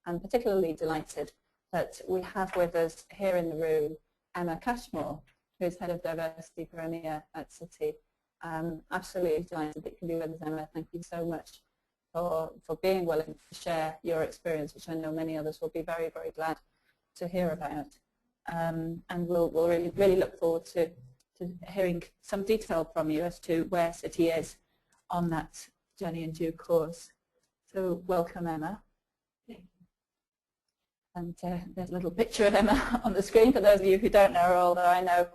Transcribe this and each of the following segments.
and particularly delighted that we have with us here in the room Emma Cashmore, who is Head of Diversity for EMEA at Citi. Absolutely delighted that you can be with us, Emma. Thank you so much for being willing to share your experience, which I know many others will be very, very glad to hear about. And we'll really look forward to hearing some detail from you as to where Citi is on that journey in due course. So welcome, Emma. And there's a little picture of Emma on the screen for those of you who don't know her, although I know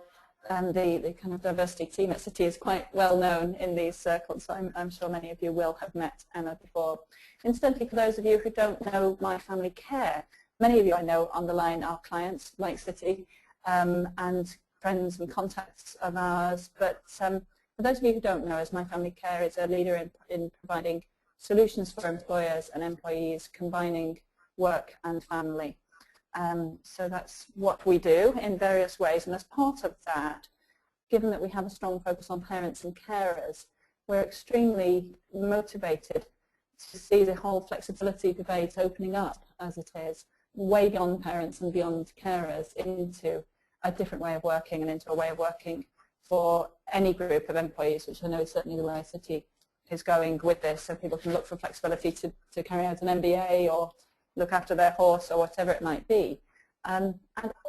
the kind of diversity team at Citi is quite well known in these circles, so I'm sure many of you will have met Emma before. Incidentally, for those of you who don't know My Family Care, many of you I know on the line are clients like Citi and friends and contacts of ours, but for those of you who don't know us, My Family Care is a leader in providing solutions for employers and employees combining work and family. So that's what we do in various ways, and as part of that, given that we have a strong focus on parents and carers, we're extremely motivated to see the whole flexibility debate opening up, as it is, way beyond parents and beyond carers into a different way of working and into a way of working for any group of employees, which I know is certainly the way Citi is going with this, so people can look for flexibility to carry out an MBA or look after their horse or whatever it might be. And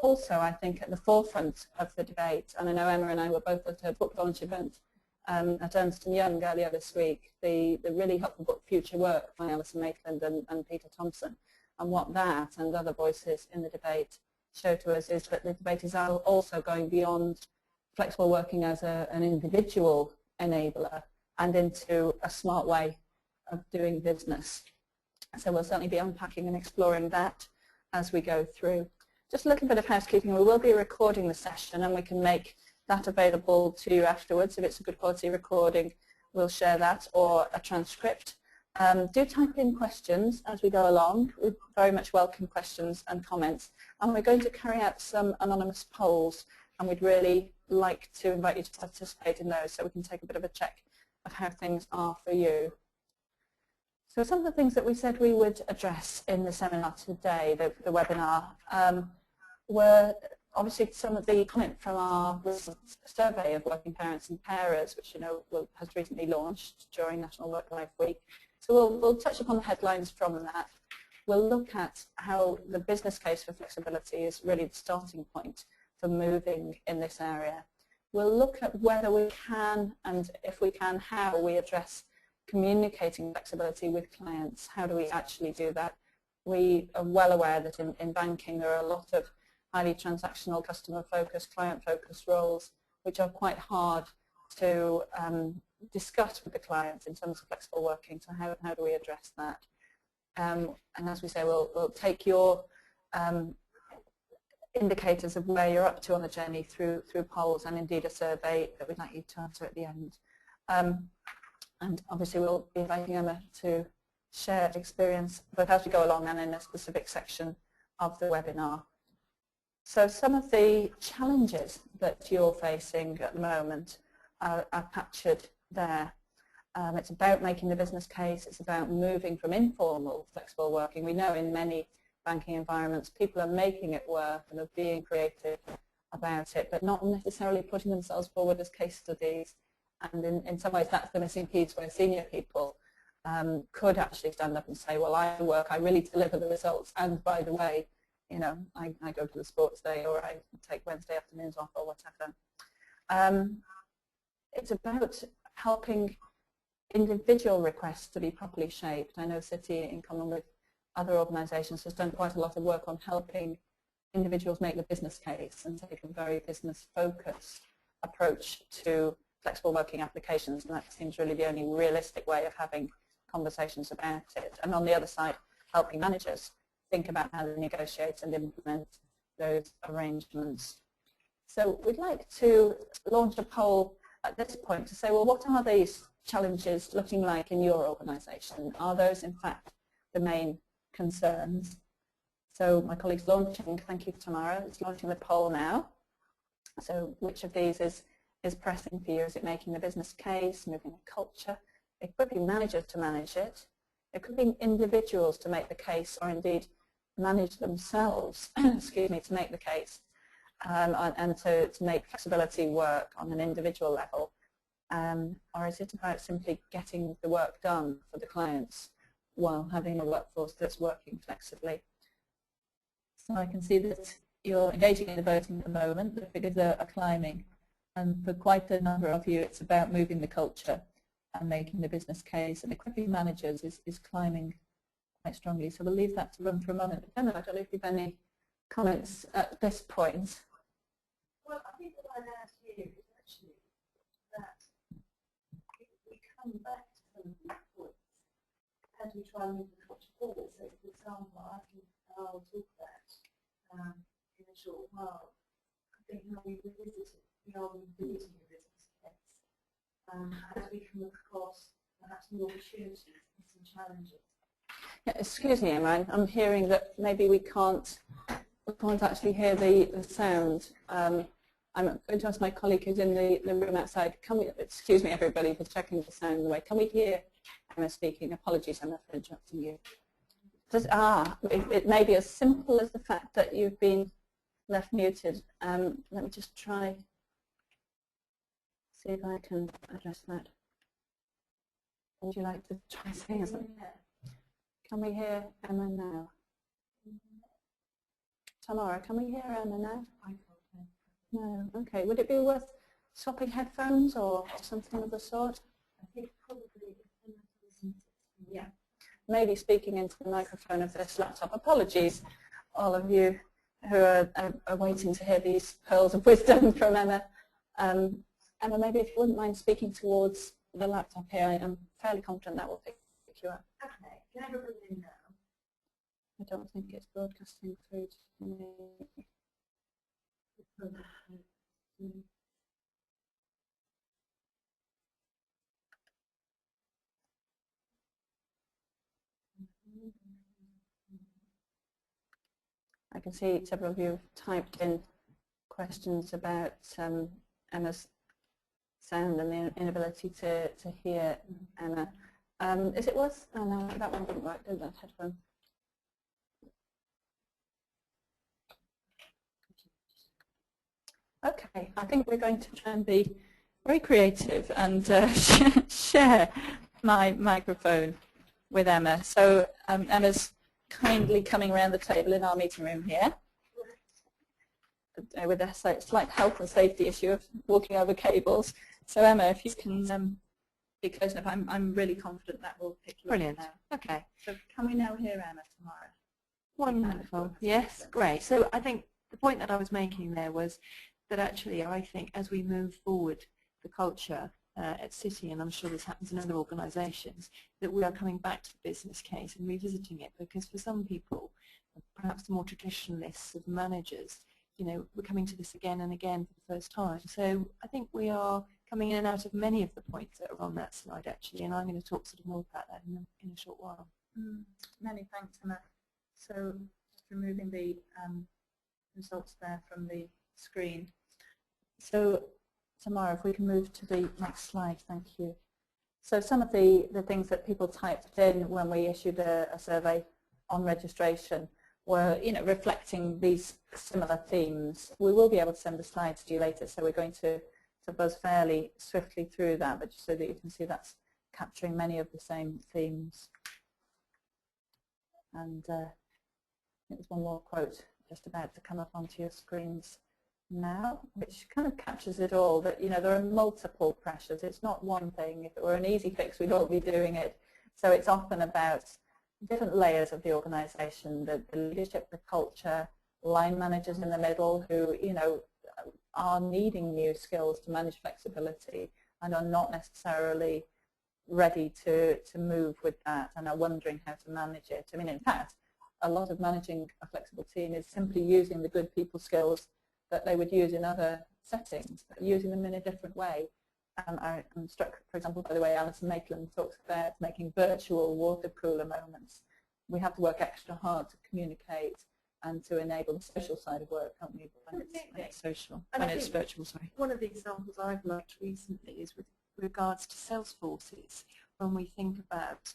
also, I think, at the forefront of the debate, and I know Emma and I were both at a book launch event at Ernst & Young earlier this week, the really helpful book Future Work by Alison Maitland and Peter Thompson, and what that and other voices in the debate show to us is that the debate is also going beyond flexible working as an individual enabler and into a smart way of doing business. So we'll certainly be unpacking and exploring that as we go through. Just a little bit of housekeeping. We will be recording the session, and we can make that available to you afterwards. If it's a good quality recording, we'll share that, or a transcript. Do type in questions as we go along. We very much welcome questions and comments. And we're going to carry out some anonymous polls, and we'd really like to invite you to participate in those so we can take a bit of a check of how things are for you. So some of the things that we said we would address in the seminar today, the webinar, were obviously some of the comment from our recent survey of working parents and carers, which you know has recently launched during National Work Life Week. So we'll touch upon the headlines from that. We'll look at how the business case for flexibility is really the starting point for moving in this area. We'll look at whether we can, and if we can, how we address communicating flexibility with clients. How do we actually do that? We are well aware that in banking there are a lot of highly transactional, customer-focused, client-focused roles which are quite hard to discuss with the clients in terms of flexible working. So how do we address that? And as we say, we'll take your indicators of where you're up to on the journey through polls and indeed a survey that we'd like you to answer at the end. And obviously we'll be inviting Emma to share experience both as we go along and in a specific section of the webinar. So some of the challenges that you're facing at the moment are captured there. It's about making the business case. It's about moving from informal flexible working. We know in many banking environments people are making it work and are being creative about it, but not necessarily putting themselves forward as case studies. And in some ways that's the missing piece where senior people could actually stand up and say, well, I work, I really deliver the results, and by the way, you know, I go to the sports day, or I take Wednesday afternoons off, or whatever. It's about helping individual requests to be properly shaped. I know Citi, in common with other organisations, has done quite a lot of work on helping individuals make the business case and take a very business-focused approach to flexible working applications, and that seems really the only realistic way of having conversations about it. And on the other side, helping managers think about how to negotiate and implement those arrangements. So we'd like to launch a poll at this point to say, well, what are these challenges looking like in your organisation? Are those, in fact, the main concerns? So my colleague's launching, thank you Tamara, is launching the poll now. So which of these is pressing for you? Is it making the business case, moving a culture? It could be managers to manage it. It could be individuals to make the case, or indeed manage themselves, excuse me, to make the case, and to make flexibility work on an individual level? Or is it about simply getting the work done for the clients while having a workforce that's working flexibly? So I can see that you're engaging in the voting at the moment. The figures are climbing. And for quite a number of you, it's about moving the culture and making the business case. And equipping managers is climbing quite strongly. So we'll leave that to run for a moment. Emma, I don't know if you have any comments at this point. Well, I think what I'd add here is actually that we come back to some of these points as we try and move the culture forward. So, for example, I'll talk about in a short while. I think how we revisit it, we are revisiting the business case as we come across perhaps new opportunities and some challenges. Yeah, excuse me, Emma, I'm hearing that maybe we can't actually hear the sound. I'm going to ask my colleague who's in the room outside, can we, excuse me everybody for checking the sound away, can we hear Emma speaking? Apologies, Emma, for interrupting you. It may be as simple as the fact that you've been left muted. Let me just try, see if I can address that. Would you like to try saying something? Can we hear Emma now? Tamara, can we hear Emma now? No. Okay. Would it be worth swapping headphones or something of the sort? I think probably. Yeah. Maybe speaking into the microphone of this laptop. Apologies, all of you who are waiting to hear these pearls of wisdom from Emma. Emma, maybe if you wouldn't mind speaking towards the laptop here, I am fairly confident that will pick you up. Okay. Can I go in now? I don't think it's broadcasting through to me. I can see several of you have typed in questions about Emma's sound and the inability to hear Emma. Is it worth? Oh no, that one didn't work, did that headphone? Okay, I think we're going to try and be very creative and share my microphone with Emma. So Emma's kindly coming around the table in our meeting room here with a slight health and safety issue of walking over cables. So Emma, if you can be close enough, I'm really confident that will pick you Brilliant. up now. Okay. So can we now hear Emma tomorrow? Wonderful. Yes, great. So I think the point that I was making there was that actually I think as we move forward the culture at Citi, and I'm sure this happens in other organisations, that we are coming back to the business case and revisiting it, because for some people, perhaps the more traditionalists of managers, you know, we're coming to this again and again for the first time. So I think we are coming in and out of many of the points that are on that slide actually, and I'm going to talk sort of more about that in a short while. Many thanks, Emma. So just removing the results there from the screen. So Tamara, if we can move to the next slide, thank you. So some of the things that people typed in when we issued a survey on registration were, you know, reflecting these similar themes. We will be able to send the slides to you later, so we're going to buzz fairly swiftly through that, but just so that you can see that's capturing many of the same themes. And there's one more quote just about to come up onto your screens now, which kind of captures it all, that, you know, there are multiple pressures. It's not one thing. If it were an easy fix, we'd all be doing it. So it's often about different layers of the organisation, the leadership, the culture, line managers in the middle who, you know, are needing new skills to manage flexibility and are not necessarily ready to move with that and are wondering how to manage it. I mean, in fact, a lot of managing a flexible team is simply using the good people skills that they would use in other settings, but using them in a different way. I'm struck, for example, by the way Alison Maitland talks about making virtual water cooler moments. We have to work extra hard to communicate and to enable the social side of work, don't we, when it's social, when it's virtual, sorry. One of the examples I've loved recently is with regards to sales forces. When we think about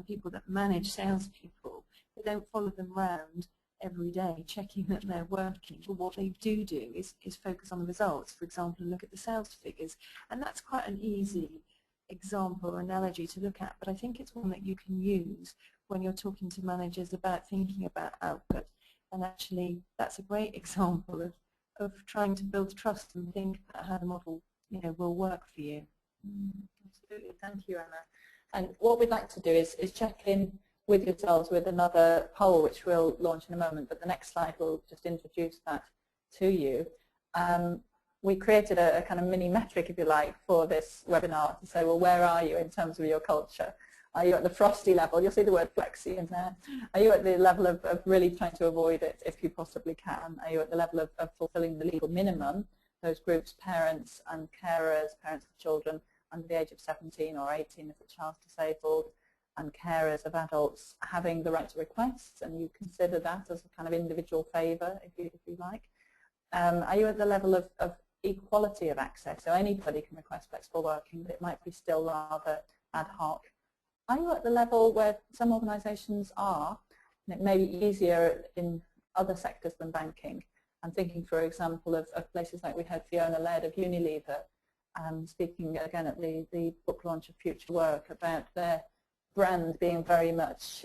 people that manage salespeople, They don't follow them round every day checking that they're working, but what they do is focus on the results. For example, look at the sales figures, and that's quite an easy example or analogy to look at, but I think it's one that you can use when you're talking to managers about thinking about output. And actually that's a great example of trying to build trust and think about how the model will work for you. Absolutely, thank you, Emma. And what we'd like to do is check in with yourselves with another poll which we'll launch in a moment, but the next slide will just introduce that to you. We created a kind of mini metric, if you like, for this webinar to say, well, where are you in terms of your culture? Are you at the frosty level? You'll see the word flexi in there. Are you at the level of really trying to avoid it if you possibly can? Are you at the level of fulfilling the legal minimum? Those groups, parents and carers, parents of children under the age of 17 or 18 if the child's disabled, and carers of adults having the right to request, and you consider that as a kind of individual favour, if you like. Are you at the level of equality of access? So anybody can request flexible working, but it might be still rather ad hoc. Are you at the level where some organisations are, and it may be easier in other sectors than banking? I'm thinking, for example, of places like we had Fiona Laird of Unilever speaking again at the book launch of Future Work about their brand being very much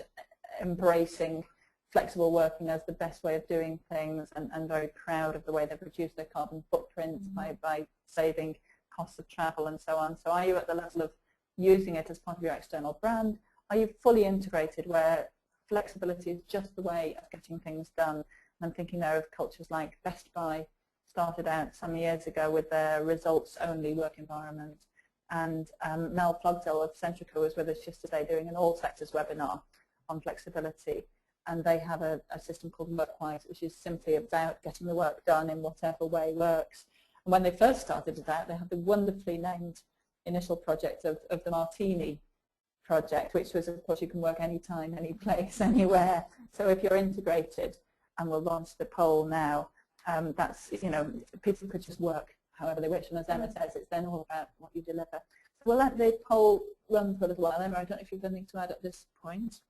embracing flexible working as the best way of doing things, and very proud of the way they've reduced their carbon footprint by saving costs of travel and so on. So are you at the level of using it as part of your external brand? Are you fully integrated where flexibility is just the way of getting things done? And I'm thinking there of cultures like Best Buy started out some years ago with their results-only work environment. And Mel Flugdale of Centrica was with us yesterday doing an all sectors webinar on flexibility. And they have a system called Workwise, which is simply about getting the work done in whatever way works. And when they first started it out, they had the wonderfully named initial project of the Martini project, which was, of course, you can work anytime, any place, anywhere. So if you're integrated, and we'll launch the poll now, that's, people could just work however they wish. And as Emma says, it's then all about what you deliver. So we'll let the poll run for a little while. Emma, I don't know if you've anything to add at this point.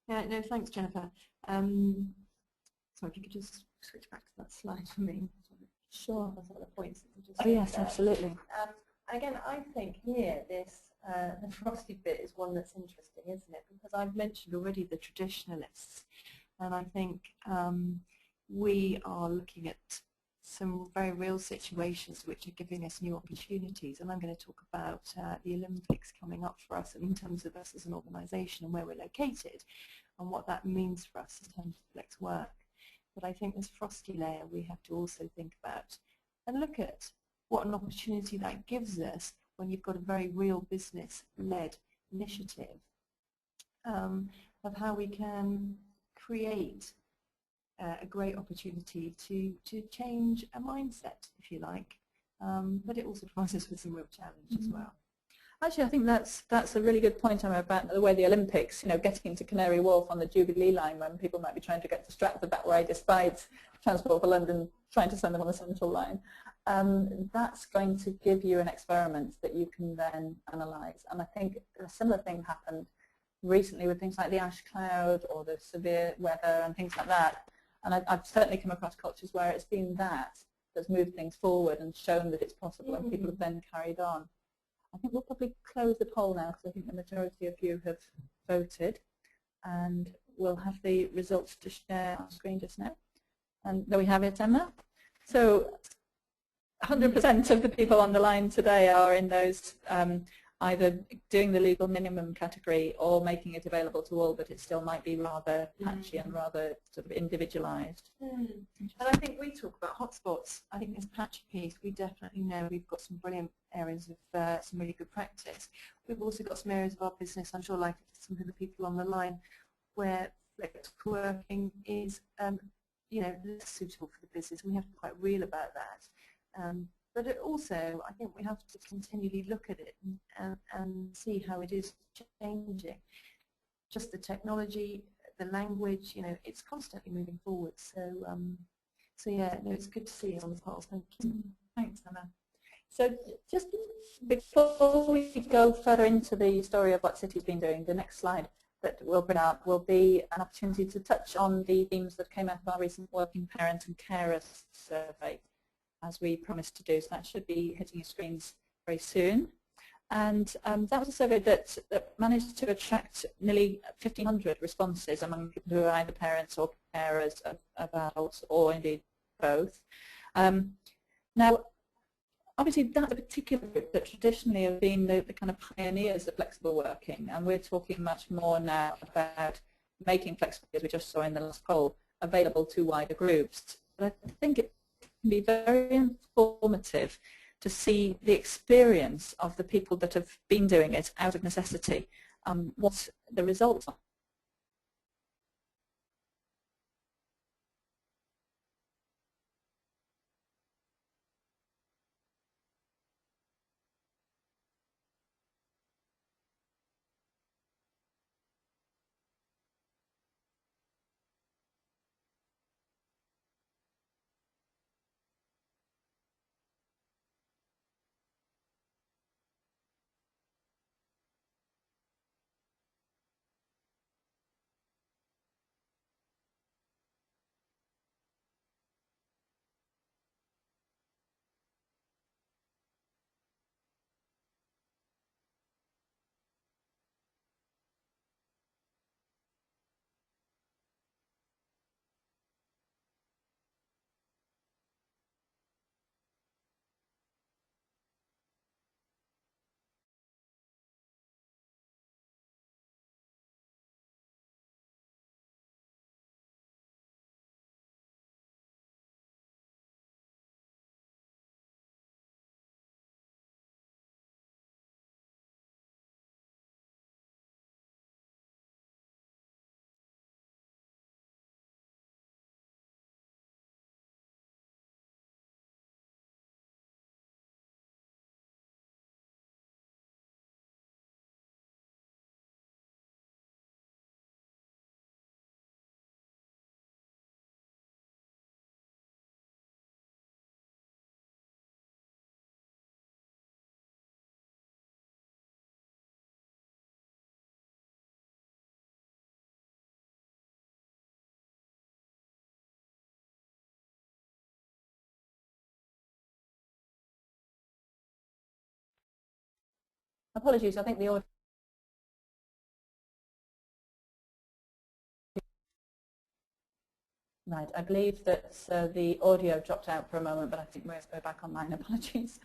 Yeah, no, thanks, Jennifer. So if you could just switch back to that slide for me. Sure. That's all the points that you just Oh, yes, absolutely. Again, I think here this the frosty bit is one that's interesting, isn't it? Because I've mentioned already the traditionalists, and I think we are looking at some very real situations which are giving us new opportunities, and I'm going to talk about the Olympics coming up for us in terms of us as an organisation and where we're located and what that means for us in terms of flex work. But I think this frosty layer we have to also think about and look at what an opportunity that gives us when you've got a very real business-led initiative of how we can create a great opportunity to change a mindset, if you like, but it also provides us with some real challenge as well. Actually, I think that's a really good point, Emma, about the way the Olympics, getting to Canary Wharf on the Jubilee line when people might be trying to get to Stratford that way despite Transport for London trying to send them on the Central line. That's going to give you an experiment that you can then analyse. And I think a similar thing happened recently with things like the ash cloud or the severe weather and things like that. And I've certainly come across cultures where it's been that's moved things forward and shown that it's possible, and people have then carried on. I think we'll probably close the poll now because I think the majority of you have voted, and we'll have the results to share on screen just now. And there we have it, Emma. So 100% of the people on the line today are in those either doing the legal minimum category or making it available to all, but it still might be rather patchy and rather sort of individualised. And I think we talk about hotspots. I think this patchy piece, we definitely know we've got some brilliant areas of some really good practice. We've also got some areas of our business, I'm sure like some of the people on the line, where flex working is less suitable for the business. We have to be quite real about that. But it also, I think we have to continually look at it and see how it is changing. Just the technology, the language, it's constantly moving forward. So, yeah, no, it's good to see you on the poll. Thank you. Thanks, Emma. So just before we go further into the story of what Citi's been doing, the next slide that we'll bring up will be an opportunity to touch on the themes that came out of our recent Working Parent and Carers survey, as we promised to do. So that should be hitting your screens very soon. And that was a survey that managed to attract nearly 1,500 responses among people who are either parents or carers of adults, or indeed both. Now, obviously, that's a particular group that traditionally have been the kind of pioneers of flexible working, and we're talking much more now about making flexibility, as we just saw in the last poll, available to wider groups. But I think it can be very informative to see the experience of the people that have been doing it out of necessity, what the results are. Apologies, I think the audio. Right, I believe that the audio dropped out for a moment, but I think we're back online. Apologies.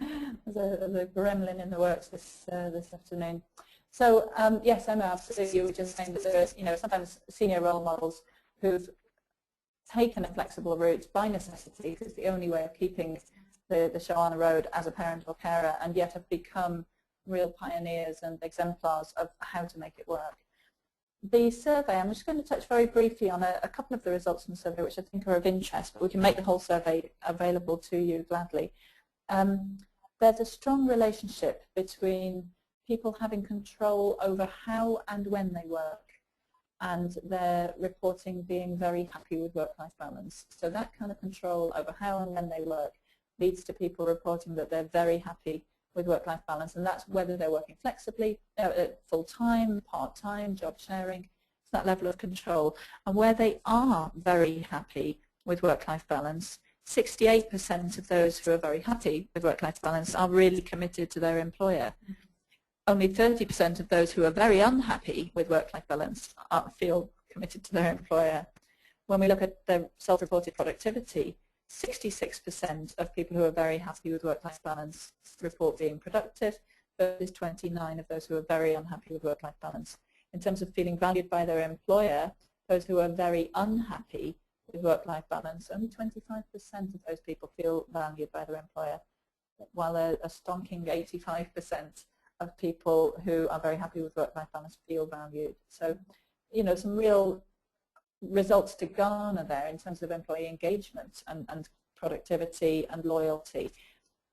There's a gremlin in the works this afternoon. So yes, Emma, absolutely. You were just saying that there are, sometimes senior role models who've taken a flexible route by necessity, because it's the only way of keeping the show on the road as a parent or carer, and yet have become real pioneers and exemplars of how to make it work. The survey, I'm just going to touch very briefly on a couple of the results from the survey which I think are of interest, but we can make the whole survey available to you gladly. There's a strong relationship between people having control over how and when they work, and their reporting being very happy with work-life balance. So that kind of control over how and when they work leads to people reporting that they're very happy with work-life balance, and that's whether they're working flexibly, full-time, part-time, job sharing. It's that level of control. And where they are very happy with work-life balance, 68% of those who are very happy with work-life balance are really committed to their employer. Only 30% of those who are very unhappy with work-life balance feel committed to their employer. When we look at the self-reported productivity, 66% of people who are very happy with work-life balance report being productive, versus 29% of those who are very unhappy with work-life balance. In terms of feeling valued by their employer, those who are very unhappy with work-life balance, only 25% of those people feel valued by their employer, while a stonking 85% of people who are very happy with work-life balance feel valued. So, some real results to garner there in terms of employee engagement and productivity and loyalty.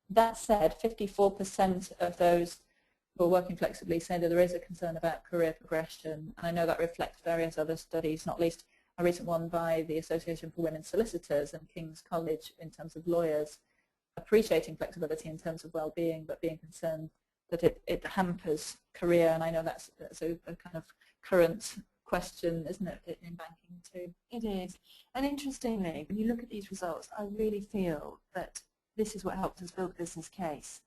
That said, 54% of those who are working flexibly say that there is a concern about career progression, and I know that reflects various other studies, not least a recent one by the Association for Women Solicitors and King's College in terms of lawyers appreciating flexibility in terms of well-being, but being concerned that it hampers career, and I know that's a kind of current question, isn't it, in banking too? It is. And interestingly, when you look at these results, I really feel that this is what helped us build a business case.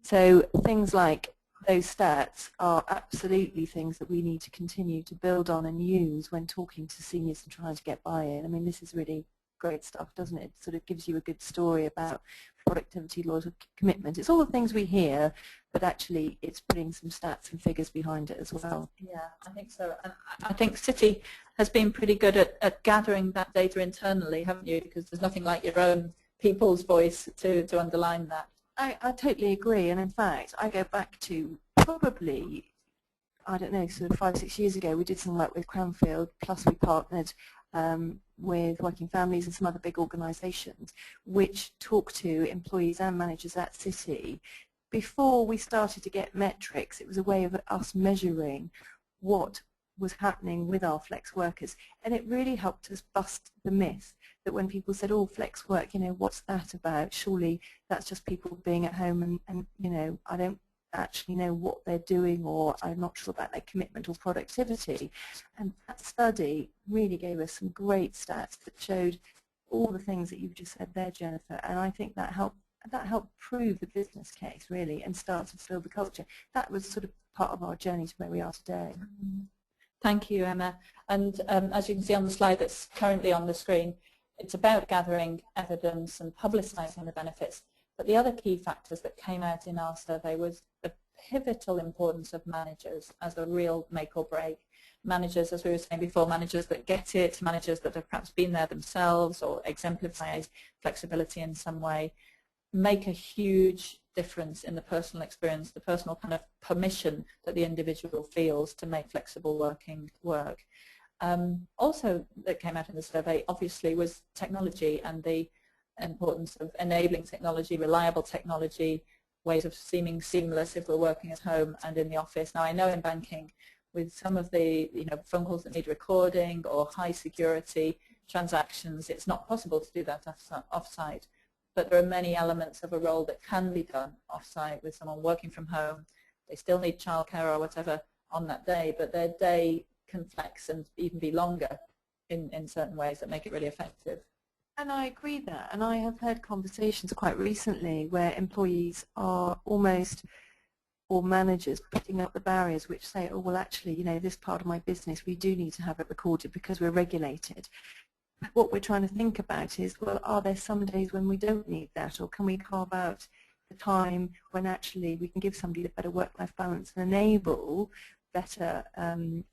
So things like those stats are absolutely things that we need to continue to build on and use when talking to seniors and trying to get buy-in. I mean, this is really great stuff, doesn't it? It sort of gives you a good story about productivity, loyalty, commitment. It's all the things we hear, but actually it's putting some stats and figures behind it as well. Yeah, I think so. And I think Citi has been pretty good at gathering that data internally, haven't you? Because there's nothing like your own people's voice to underline that. I totally agree, and in fact, I go back to probably, I don't know, sort of 5 or 6 years ago, we did some work with Cranfield, plus we partnered with Working Families and some other big organisations, which talk to employees and managers at Citi. Before we started to get metrics, it was a way of us measuring what was happening with our flex workers, and it really helped us bust the myth that when people said, oh, flex work, you know, what's that about? Surely that's just people being at home and you know, I don't actually know what they're doing, or I'm not sure about their commitment or productivity. And that study really gave us some great stats that showed all the things that you've just said there, Jennifer, and I think that helped prove the business case, really, and start to build the culture. That was sort of part of our journey to where we are today. Thank you, Emma. And as you can see on the slide that's currently on the screen, it's about gathering evidence and publicising the benefits. But the other key factors that came out in our survey was the pivotal importance of managers as a real make or break. Managers, as we were saying before, managers that get it, managers that have perhaps been there themselves or exemplify flexibility in some way, make a huge difference in the personal experience, the personal kind of permission that the individual feels to make flexible working work. Also that came out in the survey obviously was technology and the importance of enabling technology, reliable technology, ways of seeming seamless if we're working at home and in the office. Now I know in banking with some of the phone calls that need recording or high security transactions, it's not possible to do that off-site. But there are many elements of a role that can be done off-site with someone working from home. They still need childcare or whatever on that day, but their day can flex and even be longer in certain ways that make it really effective. And I agree that, and I have heard conversations quite recently where employees are almost, or managers, putting up the barriers which say, oh, well, actually, you know, this part of my business, we do need to have it recorded because we're regulated. But what we're trying to think about is, well, are there some days when we don't need that, or can we carve out the time when actually we can give somebody a better work-life balance and enable better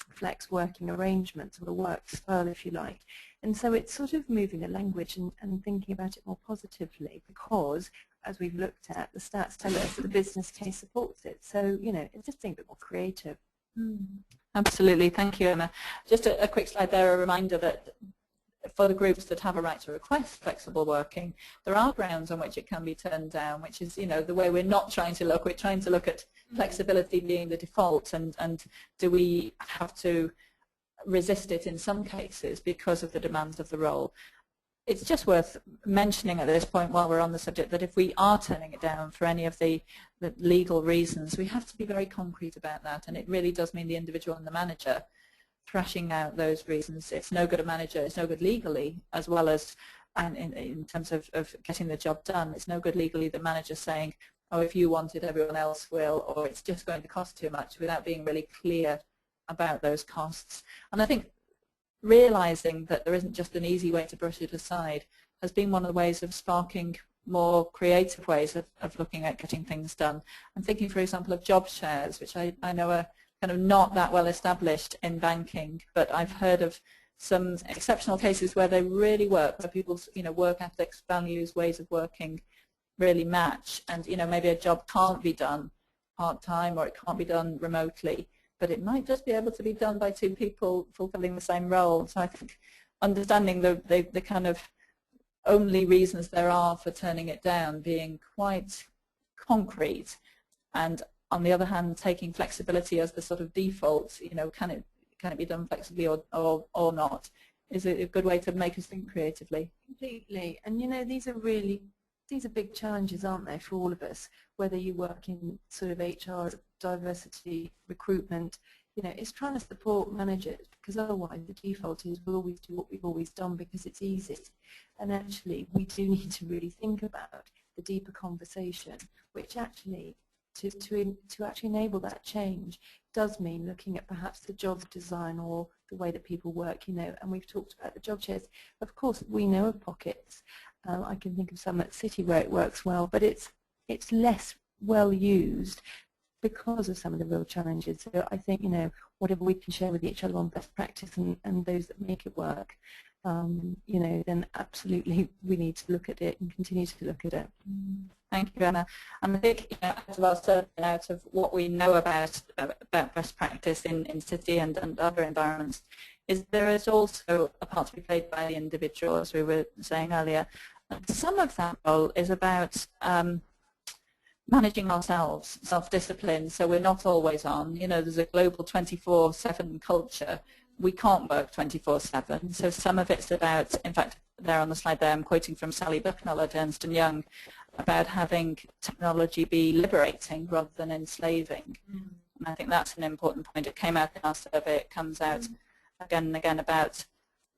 flex working arrangements, or the work style, if you like. And so it's sort of moving the language and thinking about it more positively, because as we've looked at, the stats tell us that the business case supports it. So, you know, it's just being a bit more creative. Absolutely. Thank you, Emma. Just a quick slide there, a reminder that for the groups that have a right to request flexible working, there are grounds on which it can be turned down, which is, you know, the way we're not trying to look. We're trying to look at flexibility being the default, and do we have to resist it in some cases because of the demands of the role. It's just worth mentioning at this point while we're on the subject that if we are turning it down for any of the legal reasons, we have to be very concrete about that, and it really does mean the individual and the manager thrashing out those reasons. It's no good a manager, it's no good legally, as well as in terms of getting the job done. It's no good legally the manager saying, oh, if you want it, everyone else will, or it's just going to cost too much, without being really clear about those costs. And I think realizing that there isn't just an easy way to brush it aside has been one of the ways of sparking more creative ways of looking at getting things done. I'm thinking, for example, of job shares, which I know are kind of not that well established in banking, but I've heard of some exceptional cases where they really work, where people's work ethics, values, ways of working really match, and maybe a job can't be done part-time or it can't be done remotely, but it might just be able to be done by two people fulfilling the same role. So I think understanding the kind of only reasons there are for turning it down being quite concrete, and on the other hand taking flexibility as the sort of default, can it be done flexibly or not, is a good way to make us think creatively. Completely. And these are big challenges, aren't they, for all of us, whether you work in sort of HR, diversity, recruitment, it's trying to support managers, because otherwise the default is we'll always do what we've always done because it's easy. And actually we do need to really think about the deeper conversation, which actually to actually enable that change does mean looking at perhaps the job design or the way that people work, and we've talked about the job shares. Of course, we know of pockets. I can think of some at Citi where it works well, but it's less well used because of some of the real challenges. So I think, whatever we can share with each other on best practice and those that make it work, then absolutely we need to look at it and continue to look at it. Thank you, Emma. And I think, as well, certainly out of what we know about best practice in Citi and other environments, is there is also a part to be played by the individual, as we were saying earlier. And some of that role is about managing ourselves, self-discipline, so we're not always on. There's a global 24/7 culture. We can't work 24/7, so some of it's about, in fact, there on the slide there, I'm quoting from Sally Bucknell at Ernst & Young, about having technology be liberating rather than enslaving. And I think that's an important point. It came out in our survey. It comes out again and again about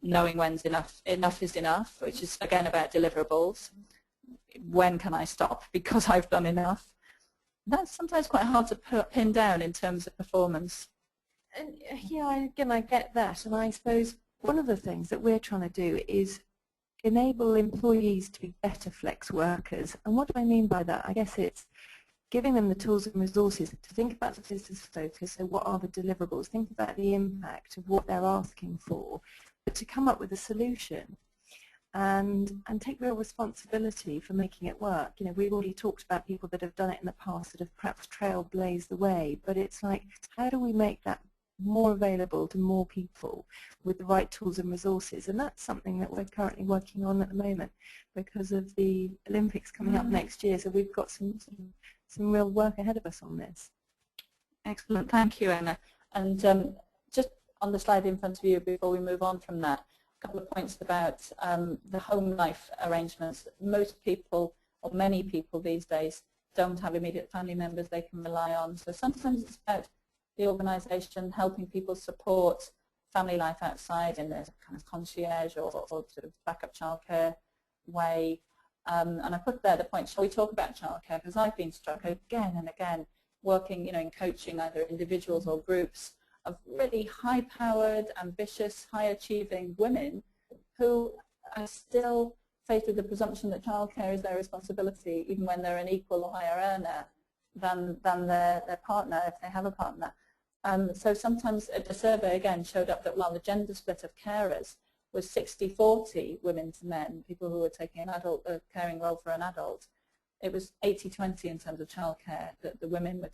knowing when's enough is enough, which is again about deliverables. When can I stop because I've done enough? That's sometimes quite hard to pin down in terms of performance. And again, I get that, and I suppose one of the things that we're trying to do is enable employees to be better flex workers. And what do I mean by that? I guess it's giving them the tools and resources to think about the business focus, so what are the deliverables, think about the impact of what they're asking for, but to come up with a solution and take real responsibility for making it work. We've already talked about people that have done it in the past that have perhaps trailblazed the way, but it's like, how do we make that more available to more people with the right tools and resources? And that's something that we're currently working on at the moment because of the Olympics coming up next year, so we've got some real work ahead of us on this. Excellent, thank you, Emma. And just on the slide in front of you before we move on from that, a couple of points about the home life arrangements. Most people, or many people these days, don't have immediate family members they can rely on, so sometimes it's about the organisation helping people support family life outside in a kind of concierge or sort of backup childcare way. And I put there the point, shall we talk about childcare? Because I've been struck again and again working in coaching either individuals or groups of really high-powered, ambitious, high-achieving women who are still faced with the presumption that childcare is their responsibility, even when they're an equal or higher earner than their partner, if they have a partner. So sometimes the survey again showed up that while the gender split of carers was 60-40 women to men, people who were taking an adult, a caring role for an adult, it was 80-20 in terms of childcare, that the women were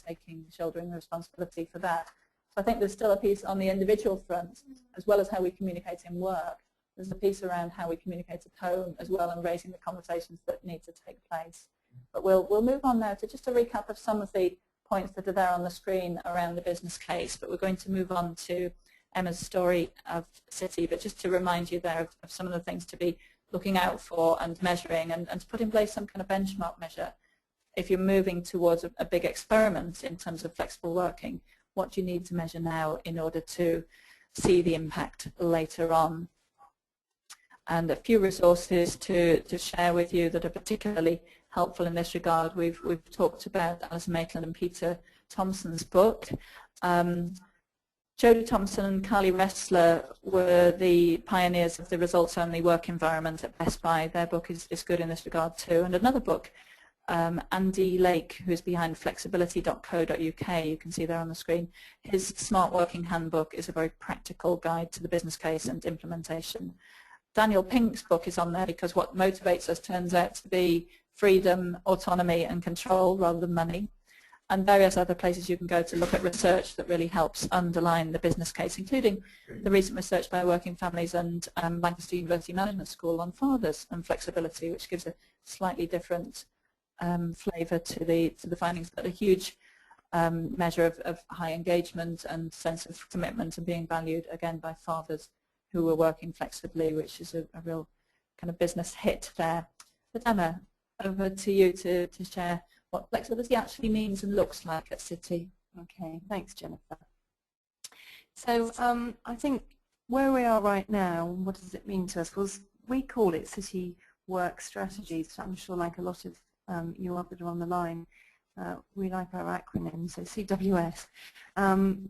shouldering responsibility for that. So I think there's still a piece on the individual front, as well as how we communicate in work. There's a piece around how we communicate at home as well, and raising the conversations that need to take place. But we'll move on now to just a recap of some of the points that are there on the screen around the business case. But we're going to move on to Emma's story of Citi. But just to remind you there of some of the things to be looking out for and measuring, and to put in place some kind of benchmark measure. If you're moving towards a big experiment in terms of flexible working, what do you need to measure now in order to see the impact later on? And a few resources to share with you that are particularly helpful in this regard. We've talked about Alison Maitland and Peter Thompson's book. Jodie Thompson and Carly Ressler were the pioneers of the results-only work environment at Best Buy. Their book is good in this regard too. And another book, Andy Lake, who's behind flexibility.co.uk, you can see there on the screen. His Smart Working Handbook is a very practical guide to the business case and implementation. Daniel Pink's book is on there because what motivates us turns out to be freedom, autonomy and control rather than money. And various other places you can go to look at research that really helps underline the business case, including the recent research by Working Families and Lancaster University Management School on fathers and flexibility, which gives a slightly different flavour to the findings, but a huge measure of high engagement and sense of commitment and being valued, again, by fathers who were working flexibly, which is a real kind of business hit there. But Emma, over to you to share what flexibility actually means and looks like at Citi. Okay, thanks, Jennifer. So I think where we are right now, what does it mean to us? Well, we call it Citi Work Strategies. I'm sure like a lot of you all that are on the line, we like our acronyms, so CWS.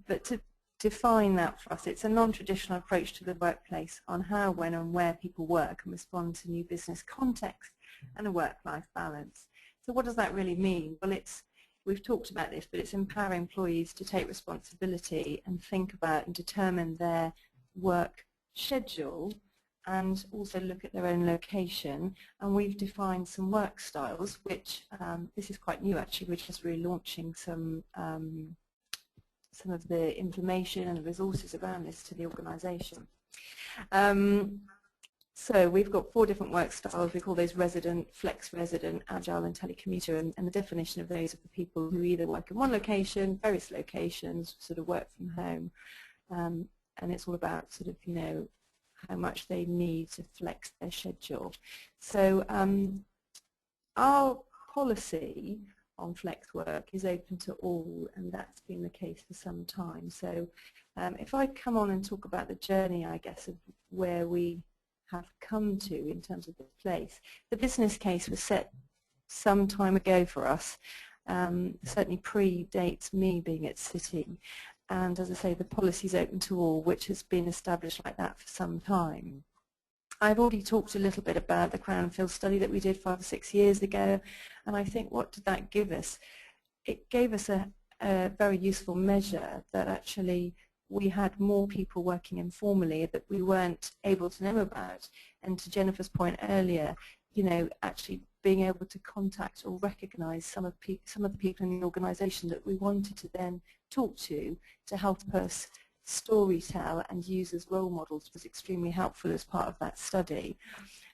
But to define that for us, it's a non-traditional approach to the workplace on how, when and where people work and respond to new business context and a work-life balance. So what does that really mean? Well, we've talked about this, but it's empowering employees to take responsibility and think about and determine their work schedule and also look at their own location. And we've defined some work styles, which this is quite new actually. We're just relaunching some of the information and the resources around this to the organisation. So we've got 4 different work styles. We call those resident, flex resident, agile and telecommuter, and the definition of those are for people who either work in one location, various locations, sort of work from home, and it's all about sort of, you know, how much they need to flex their schedule. So our policy on flex work is open to all, and that's been the case for some time. So if I come on and talk about the journey, I guess, of where we have come to in terms of the place. The business case was set some time ago for us, certainly predates me being at Citi, and as I say, the policy is open to all, which has been established like that for some time. I've already talked a little bit about the Cranfield study that we did 5 or 6 years ago, and I think what did that give us? It gave us a very useful measure that actually we had more people working informally that we weren't able to know about. And to Jennifer's point earlier, you know, actually being able to contact or recognise some of the people in the organisation that we wanted to then talk to help us storytell and use as role models was extremely helpful as part of that study.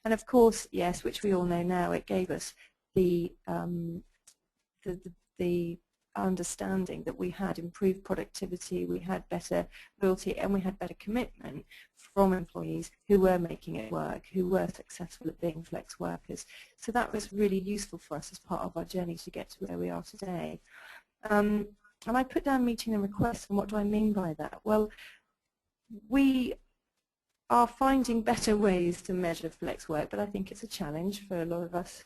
And of course, yes, which we all know now, it gave us the understanding that we had improved productivity, we had better loyalty, and we had better commitment from employees who were making it work, who were successful at being flex workers. So that was really useful for us as part of our journey to get to where we are today. And I put down meeting the requests, and what do I mean by that? Well, we are finding better ways to measure flex work, but I think it's a challenge for a lot of us.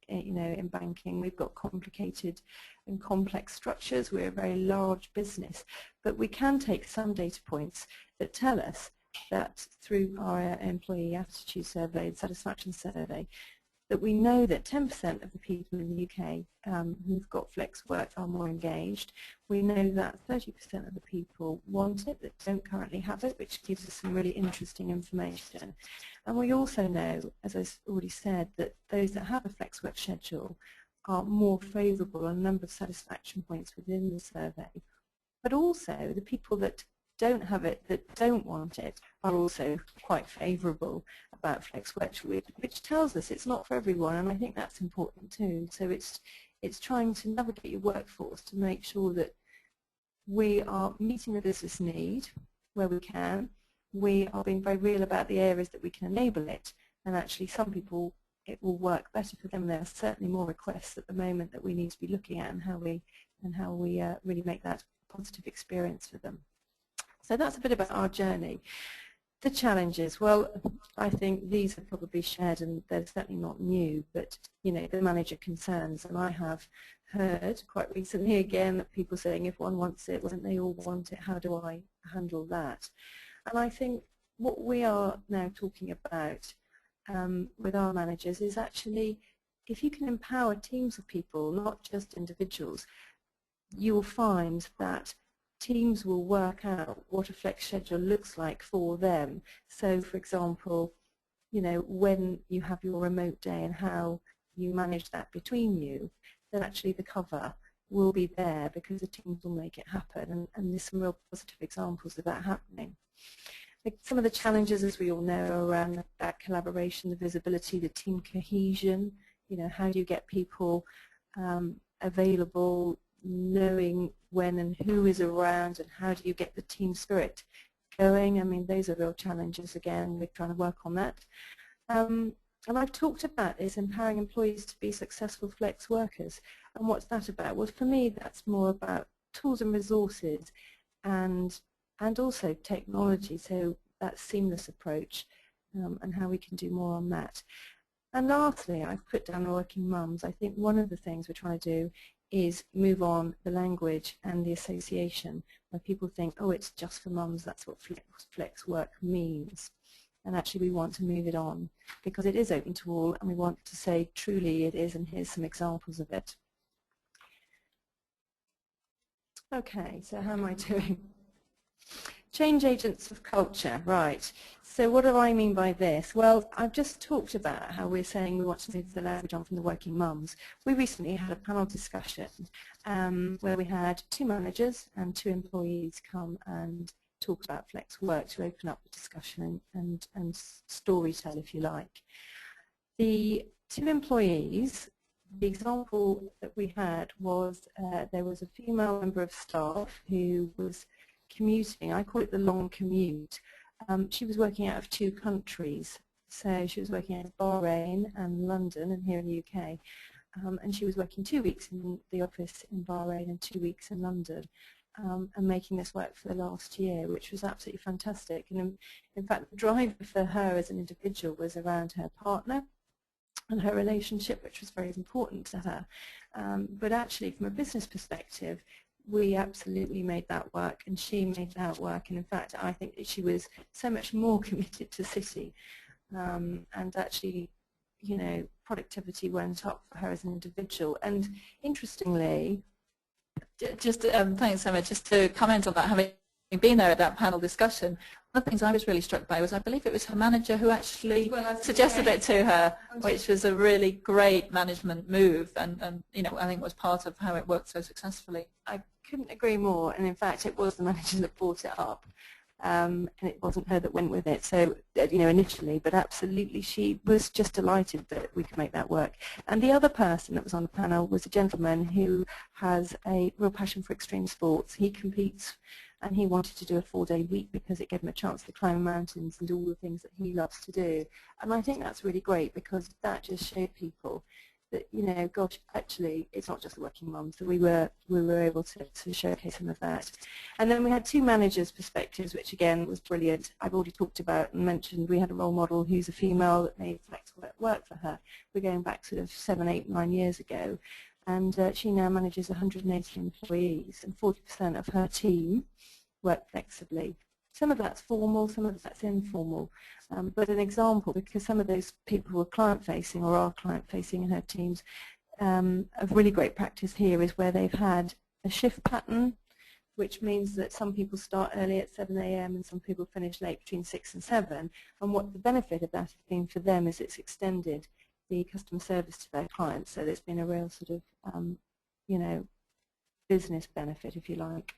You know, in banking, we've got complicated and complex structures. We're a very large business, but we can take some data points that tell us that through our employee attitude survey and satisfaction survey, that we know that 10% of the people in the UK who've got flex work are more engaged. We know that 30% of the people want it that don't currently have it, which gives us some really interesting information. And we also know, as I already said, that those that have a flex work schedule are more favourable on a number of satisfaction points within the survey. But also the people that don't have it, that don't want it, are also quite favourable about flex work, which tells us it's not for everyone, and I think that's important too. So it's trying to navigate your workforce to make sure that we are meeting the business need where we can, we are being very real about the areas that we can enable it, and actually some people it will work better for them. There are certainly more requests at the moment that we need to be looking at and how we really make that a positive experience for them. So that's a bit about our journey. The challenges, well, I think these are probably shared and they're certainly not new, but you know, the manager concerns, and I have heard quite recently again that people saying if one wants it, why don't they all want it, how do I handle that? And I think what we are now talking about with our managers is actually if you can empower teams of people, not just individuals, you will find that teams will work out what a flex schedule looks like for them. So, for example, you know, when you have your remote day and how you manage that between you, then actually the cover will be there because the teams will make it happen, and there's some real positive examples of that happening. Some of the challenges, as we all know, are around that collaboration, the visibility, the team cohesion. You know, how do you get people available, knowing when and who is around, and how do you get the team spirit going? I mean, those are real challenges. Again, we're trying to work on that. And I've talked about this, empowering employees to be successful flex workers. And what's that about? Well, for me, that's more about tools and resources and and also technology, so that seamless approach, and how we can do more on that. And lastly, I've put down working mums. I think one of the things we're trying to do is move on the language and the association, where people think, oh, it's just for mums, that's what flex work means. And actually we want to move it on, because it is open to all, and we want to say truly it is, and here's some examples of it. Okay, so how am I doing? Change agents of culture, right. So what do I mean by this? Well, I've just talked about how we're saying we want to move the language on from the working mums. We recently had a panel discussion where we had 2 managers and 2 employees come and talk about flex work to open up the discussion and story tell, if you like. The 2 employees, the example that we had was there was a female member of staff who was commuting. I call it the long commute. She was working out of 2 countries. So she was working out of Bahrain and London and here in the UK. And she was working 2 weeks in the office in Bahrain and 2 weeks in London, and making this work for the last year, which was absolutely fantastic. And in fact, the driver for her as an individual was around her partner and her relationship, which was very important to her. But actually, from a business perspective, we absolutely made that work, and she made that work. And in fact, I think that she was so much more committed to Citi, and actually, you know, productivity went up for her as an individual. And interestingly, just thanks, Emma. Just to comment on that, having been there at that panel discussion, one of the things I was really struck by was I believe it was her manager who actually suggested it to her, which was a really great management move, and you know, I think was part of how it worked so successfully. I couldn't agree more, and in fact it was the manager that brought it up, and it wasn't her that went with it, so you know, initially, but absolutely she was just delighted that we could make that work. And the other person that was on the panel was a gentleman who has a real passion for extreme sports. He competes, and he wanted to do a 4-day week because it gave him a chance to climb mountains and do all the things that he loves to do. And I think that's really great, because that just showed people that, you know, gosh, actually, it's not just the working mums. So we were able to showcase some of that. And then we had 2 managers' perspectives, which again was brilliant. I've already talked about and mentioned we had a role model who's a female that made flex work for her. We're going back sort of 7, 8, 9 years ago. And she now manages 180 employees, and 40% of her team work flexibly. Some of that's formal, some of that's informal. But an example, because some of those people were client-facing or are client-facing in her teams, of really great practice here is where they've had a shift pattern, which means that some people start early at 7 a.m. and some people finish late between 6 and 7. And what the benefit of that has been for them is it's extended the customer service to their clients. So there's been a real sort of, you know, business benefit, if you like.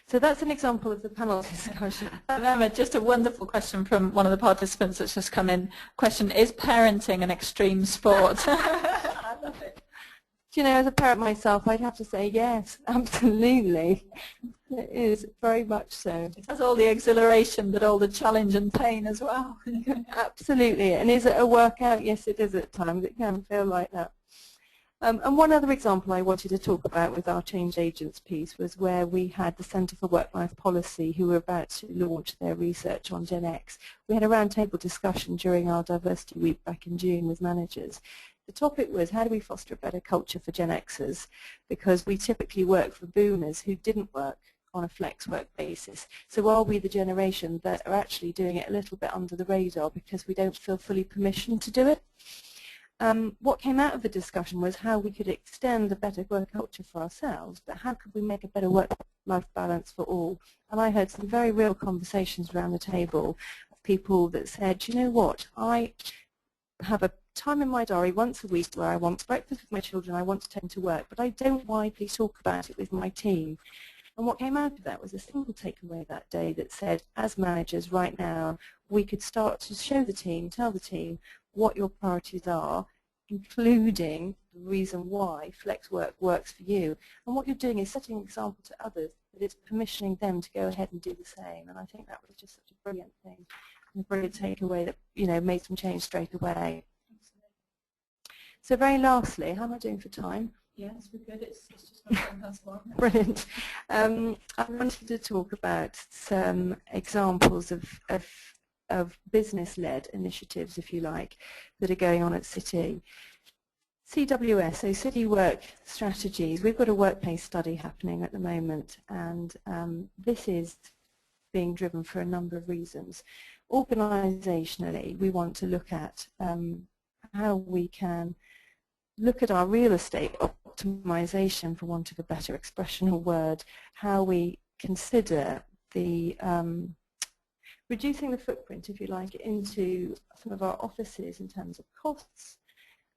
So that's an example of the panel discussion. Emma, just a wonderful question from one of the participants that's just come in. Question, is parenting an extreme sport? I love it. Do you know, as a parent myself, I'd have to say yes, absolutely. It is very much so. It has all the exhilaration, but all the challenge and pain as well. Absolutely. And is it a workout? Yes, it is at times. It can feel like that. And one other example I wanted to talk about with our change agents piece was where we had the Centre for Work-Life Policy, who were about to launch their research on Gen X. We had a roundtable discussion during our Diversity Week back in June with managers. The topic was, how do we foster a better culture for Gen Xers? Because we typically work for boomers who didn't work on a flex work basis. So are we the generation that are actually doing it a little bit under the radar because we don't feel fully permissioned to do it? What came out of the discussion was how we could extend a better work culture for ourselves, but how could we make a better work-life balance for all? And I heard some very real conversations around the table of people that said, you know what, I have a time in my diary once a week where I want breakfast with my children, I want to take them to work, but I don't widely talk about it with my team. And what came out of that was a single takeaway that day that said, as managers right now, we could start to show the team, tell the team what your priorities are, including the reason why flex work works for you. And what you're doing is setting an example to others, that it's permissioning them to go ahead and do the same. And I think that was just such a brilliant thing, and a brilliant takeaway that, you know, made some change straight away. So very lastly, how am I doing for time? Yes, we're good. It's just not 1:10. Brilliant. I wanted to talk about some examples of business-led initiatives, if you like, that are going on at Citi. CWS, so Citi Work Strategies, we've got a workplace study happening at the moment, and this is being driven for a number of reasons. Organisationally, we want to look at how we can look at our real estate optimization, for want of a better expression or word, how we consider the reducing the footprint, if you like, into some of our offices in terms of costs,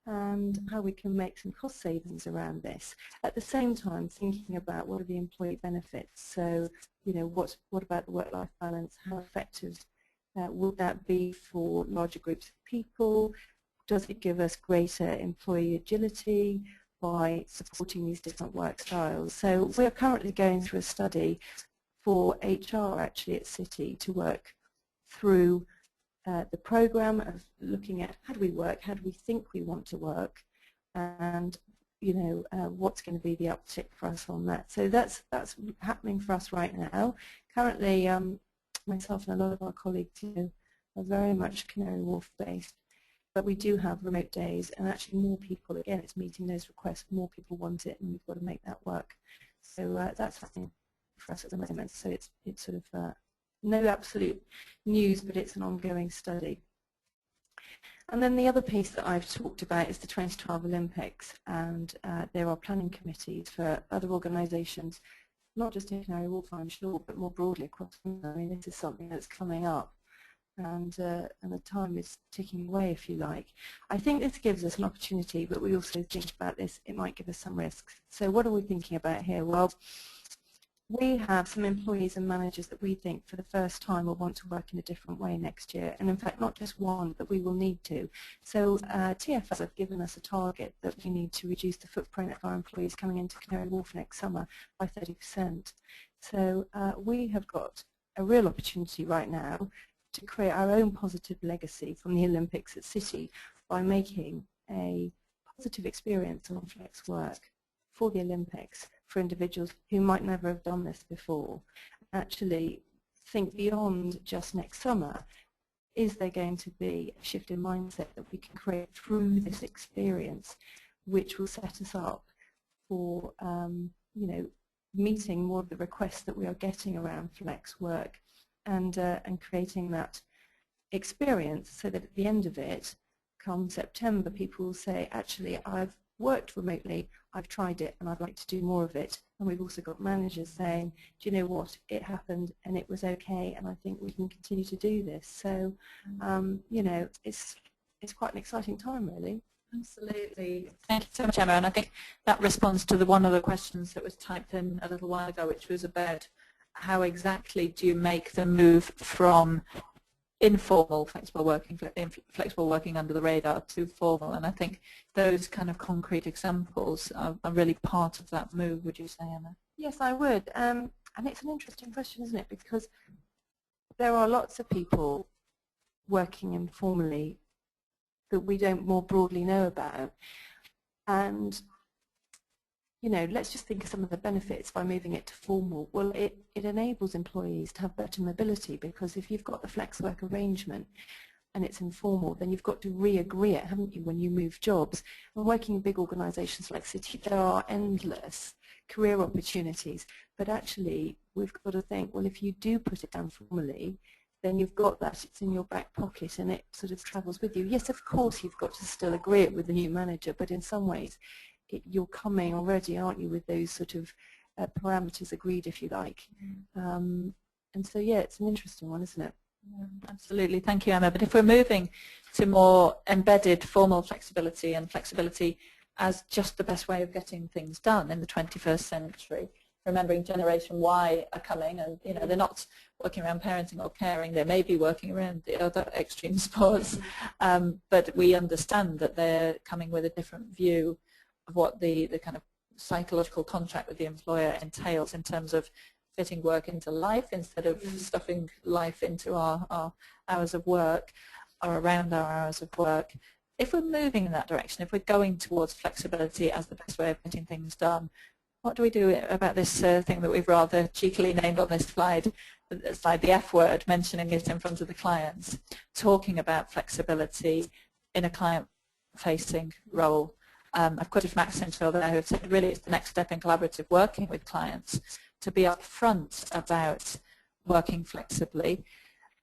and how we can make some cost savings around this. At the same time, thinking about what are the employee benefits. So, you know, what about the work-life balance? How effective would that be for larger groups of people? Does it give us greater employee agility by supporting these different work styles? So we're currently going through a study for HR actually at Citi to work through the program of looking at how do we work, how do we think we want to work, and you know what's going to be the uptick for us on that. So that's happening for us right now. Currently, myself and a lot of our colleagues are very much Canary Wharf based, but we do have remote days, and actually more people, again, it's meeting those requests, more people want it, and we've got to make that work. So that's happening for us at the moment. So it's sort of no absolute news, but it's an ongoing study. And then the other piece that I've talked about is the 2012 Olympics, and there are planning committees for other organisations, not just in Canary Wharf, I'm sure, but more broadly across. I mean, this is something that's coming up, and the time is ticking away, if you like. I think this gives us an opportunity, but we also think about this, it might give us some risks. So what are we thinking about here? Well, we have some employees and managers that we think for the first time will want to work in a different way next year, and in fact not just one, but we will need to. So TFS have given us a target that we need to reduce the footprint of our employees coming into Canary Wharf next summer by 30%. So we have got a real opportunity right now to create our own positive legacy from the Olympics at Citi by making a positive experience on flex work for the Olympics for individuals who might never have done this before. Actually think beyond just next summer. Is there going to be a shift in mindset that we can create through this experience, which will set us up for you know, meeting more of the requests that we are getting around flex work, and creating that experience so that at the end of it, come September, people will say, actually, I've worked remotely, I've tried it, and I'd like to do more of it. And we've also got managers saying, do you know what, it happened and it was okay, and I think we can continue to do this. So, you know, it's quite an exciting time, really. Absolutely. Thank you so much, Emma. And I think that responds to one of the questions that was typed in a little while ago, which was about how exactly do you make the move from informal flexible working under the radar to formal, and I think those kind of concrete examples are really part of that move, would you say, Emma? Yes, I would, and it's an interesting question, isn't it, because there are lots of people working informally that we don't more broadly know about, and you know, let's just think of some of the benefits by moving it to formal. Well, it enables employees to have better mobility, because if you've got the flex work arrangement and it's informal, then you've got to re-agree it, haven't you, when you move jobs. And working in big organisations like Citi, there are endless career opportunities, but actually we've got to think, well, if you do put it down formally, then you've got that, it's in your back pocket and it sort of travels with you. Yes, of course you've got to still agree it with the new manager, but in some ways you're coming already, aren't you, with those sort of parameters agreed, if you like. And so, yeah, it's an interesting one, isn't it? Yeah, absolutely. Thank you, Emma. But if we're moving to more embedded formal flexibility and flexibility as just the best way of getting things done in the 21st century, remembering Generation Y are coming, and you know, they're not working around parenting or caring, they may be working around the other extreme sports, but we understand that they're coming with a different view of what the kind of psychological contract with the employer entails in terms of fitting work into life instead of stuffing life into our hours of work or around our hours of work, if we're moving in that direction, if we're going towards flexibility as the best way of getting things done, what do we do about this thing that we've rather cheekily named on this slide, the F word, mentioning it in front of the clients, talking about flexibility in a client-facing role? I've quoted from Accenture there, who have said really it's the next step in collaborative working with clients to be upfront about working flexibly.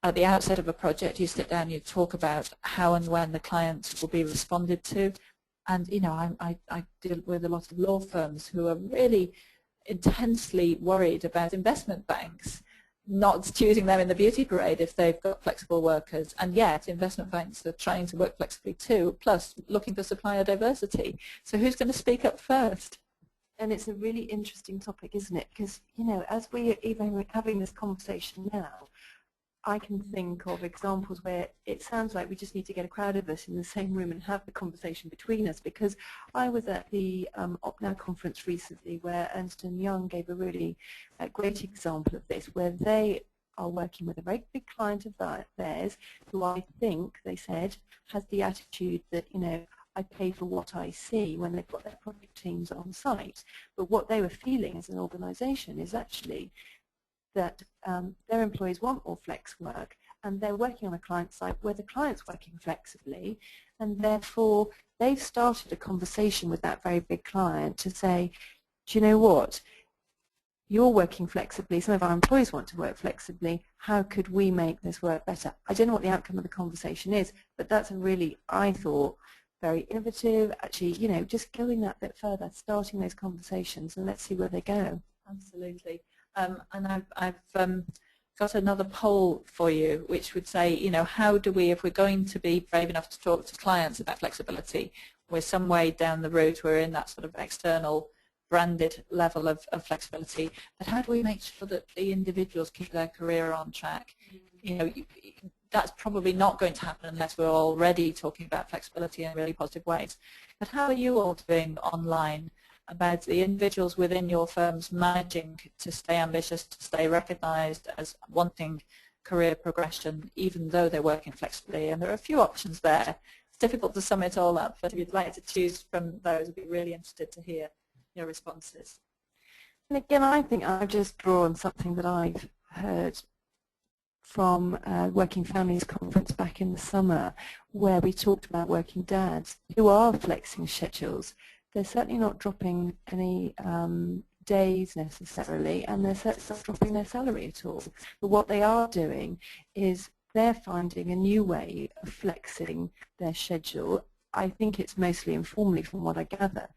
At the outset of a project, you sit down, you talk about how and when the client will be responded to. And, you know, I deal with a lot of law firms who are really intensely worried about investment banks not choosing them in the beauty parade if they've got flexible workers. And yet, investment banks are trying to work flexibly too, plus looking for supplier diversity. So who's going to speak up first? And it's a really interesting topic, isn't it? Because, you know, as we even having this conversation now, I can think of examples where it sounds like we just need to get a crowd of us in the same room and have the conversation between us, because I was at the OpNow conference recently where Ernst & Young gave a really great example of this, where they are working with a very big client of theirs who I think, they said, has the attitude that, you know, I pay for what I see when they've got their project teams on site. But what they were feeling as an organisation is actually that their employees want more flex work, and they're working on a client site where the client's working flexibly, and therefore they've started a conversation with that very big client to say, do you know what, you're working flexibly, some of our employees want to work flexibly, how could we make this work better? I don't know what the outcome of the conversation is, but that's a really, I thought, very innovative, actually, you know, just going that bit further, starting those conversations, and let's see where they go. Absolutely. And I've got another poll for you, which would say, you know, how do we, if we're going to be brave enough to talk to clients about flexibility, we're some way down the route, we're in that sort of external branded level of flexibility, but how do we make sure that the individuals keep their career on track? You know, that's probably not going to happen unless we're already talking about flexibility in really positive ways. But how are you all doing online about the individuals within your firms managing to stay ambitious, to stay recognized as wanting career progression, even though they're working flexibly? And there are a few options there. It's difficult to sum it all up, but if you'd like to choose from those, I'd be really interested to hear your responses. And again, I think I've just drawn something that I've heard from Working Families Conference back in the summer, where we talked about working dads who are flexing schedules. They're certainly not dropping any days necessarily, and they're certainly not dropping their salary at all. But what they are doing is they're finding a new way of flexing their schedule. I think it's mostly informally from what I gather.